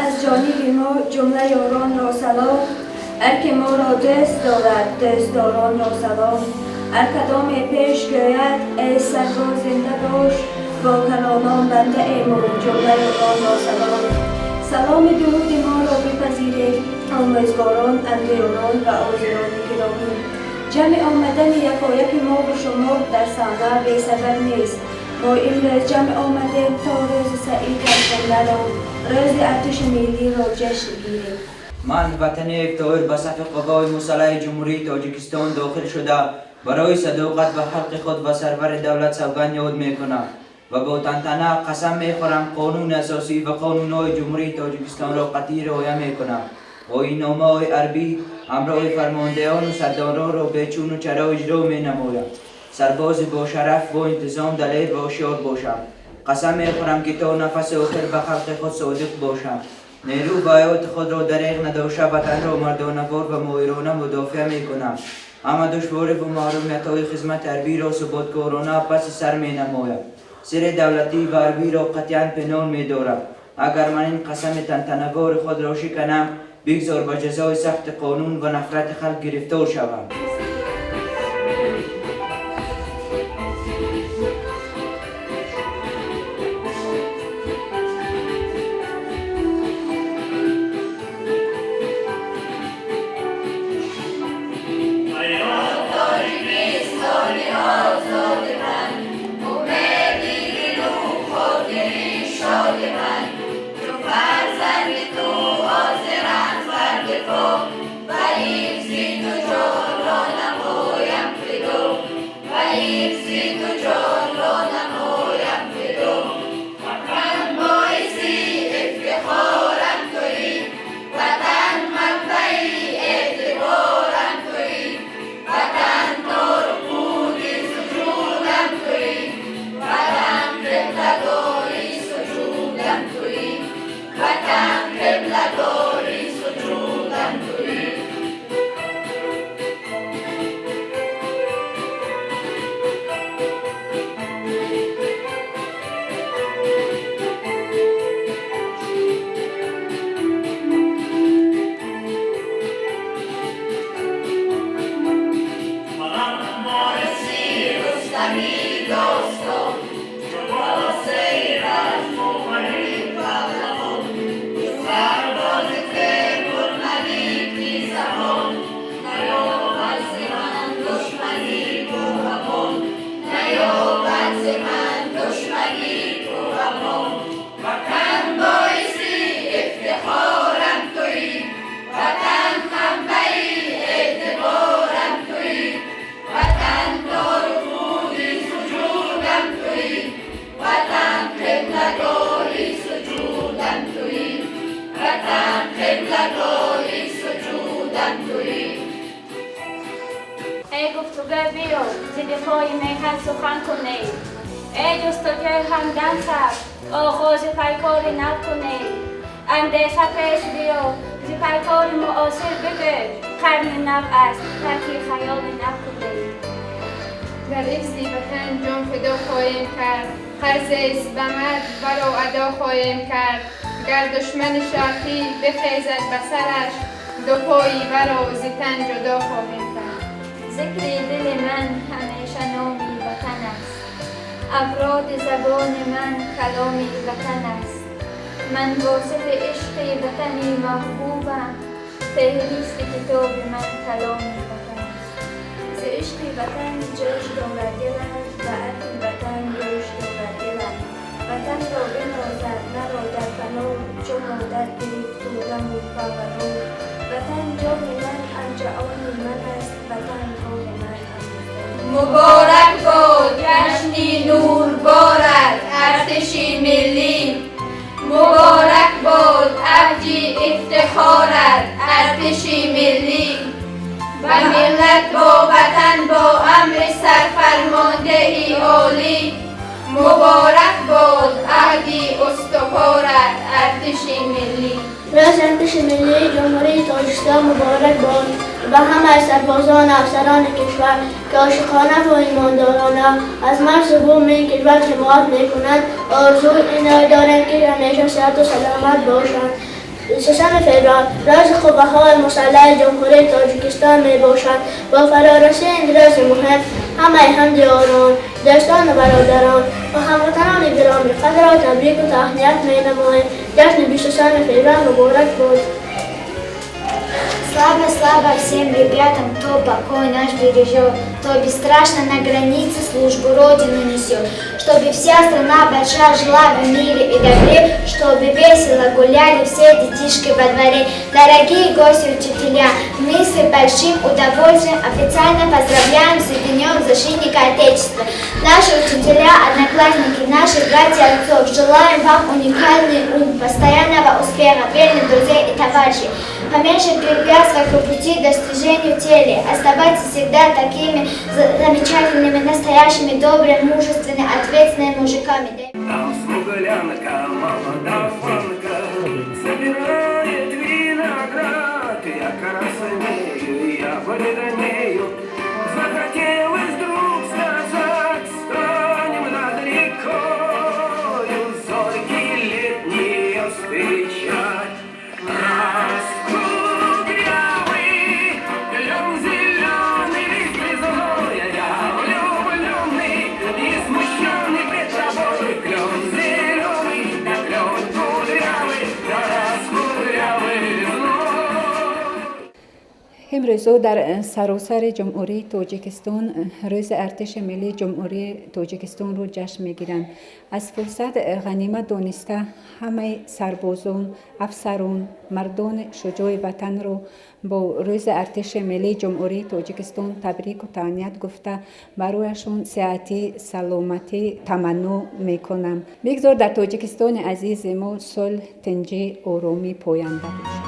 از جانب ما جمله یاران را سلام. هر که ما را دست دارد دستداران را سلام. هر کدام پیش گوید ای سرباز زنده باش، با کلانان بنده ایمان جمله یاران را سلام. سلام درود ما را بپذیرید آموزگاران، اندیاران و حاضران گرامی. جمع آمدن یکایک ما و شما در صحنه بی سبب نیست. ما امروز جمع آمدیم تا روز سعید الحمد روز ارتش ملی را جشن گیریم. من وطن افتخار به صف قوای مسلح جمهوری تاجیکستان داخل شده برای صداقت به حق خود و سرور دولت سوگند یاد میکنم و با تنتنه قسم میخورم قانون اساسی و قانونهای جمهوری تاجیکستان را قطعی رعایت میکنم. آیین‌نامه های عربی همراه فرماندهان و سرداران را به چون و چرا اجرا مینمایم. سرباز با شرف با انتظام دلیر و هوشیار باشم. قسم میخورم که تا نفس آخر به خلق خود صادق باشم. نیرو و حیات خود را دریغ نداشته وطن را مردانه‌وار و مایرانه مدافع میکنم. اما دشواری و محرومیت‌های خدمت عربی را ثباتکارانه پس سر مینمایم. سر دولتی و عربی را قطعاً پنهان می‌دارم. اگر من این قسم تنتنه‌وار خود را شکنم، بگذار به جزای سخت قانون و نفرت خلق گرفتار شوم. ای گفتگو بیو زیر پای میهن سخن کنید. ای جستجوی همدم سر آغاز پیکار نو کنید. اندیشه پیش بیو ز پیکار معاصر بگیر. قرن نو است ترکی خیال نو کنید. در عزی وطن جان فدا خواهیم کرد. قرض است به مرد برا ادا خواهیم کرد. گر دشمن شرقی بخیزد به سرش، دو پایی برا ز تن جدا خواهیم کرد. ذکر دل من همیشه نامی وطن است. افراد زبان من کلامی وطن است. من واصف عشق وطنی محبوبم. فهرست کتاب من کلامی وطن است. ز عشق وطن جوش دارد دلم و عطر وطن جوش دارد دلم. وطن را بنازد مرا در بنا، چون مادر گرفت تورم و پاورا. وطن جان من ارجعان من است. وطن جان من مبارک باد جشنی نور بارد ارتشی ملی. مبارک باد ابجی افتخارد ارتشی ملی. و ملت با وطن با امر سرفرماندهی عالی. مبارک باد عهدی استوارد ارتشی ملی. روز ارتش ملی جمهوری تاجیکستان مبارک باد و همه سربازان و افسران کشور که عاشقانه و ایماندارانه از مرز و بوم این کشور حمایت میکنند. آرزوی این دارند که همیشه صحت و سلامت باشند. 23 فوریه روز قوه‌های مسلح جمهوری تاجیکستان می باشد. با فرارسید این روز مهم همه همدیاران، دوستان و برادران و هموطنان گرامی خود را تبریک و تهنیت می نماییم. جشن 23 февраля مبارک باد. Слава всем ребятам, кто покой наш бережет, кто бесстрашно на границе службу Родину несет, чтобы вся страна большая жила в мире и добре, чтобы весело гуляли все детишки во дворе. Дорогие гости, учителя, мы с большим удовольствием официально поздравляем с Днем Защитника Отечества. Наши учителя, одноклассники, наши братья отцов, желаем вам уникальный ум, постоянного успеха, верных друзей и товарищей. Поменьше препятствий по пути к достижению цели. Оставайтесь всегда такими замечательными, настоящими, добрыми, мужественными, ответственными мужиками. Там смуглянка, молодаванка, собирает виноград. Я краснею, я бледнею, захотелось вдруг сказать, станем над рекою зорьки летние встречать. امروز در سراسر جمهوری تاجیکستان روز ارتش ملی جمهوری تاجیکستان رو جشن میگیرند. از فرصت غنیمت دانسته همه سربازان، افسران، مردان شجاع وطن رو با روز ارتش ملی جمهوری تاجیکستان تبریک و تهنیت گفته برایشون صحتی، سلامتی تمنا میکنم. بگذار در تاجیکستان عزیز ما صلح، تنجی، آرامی پاینده باشد.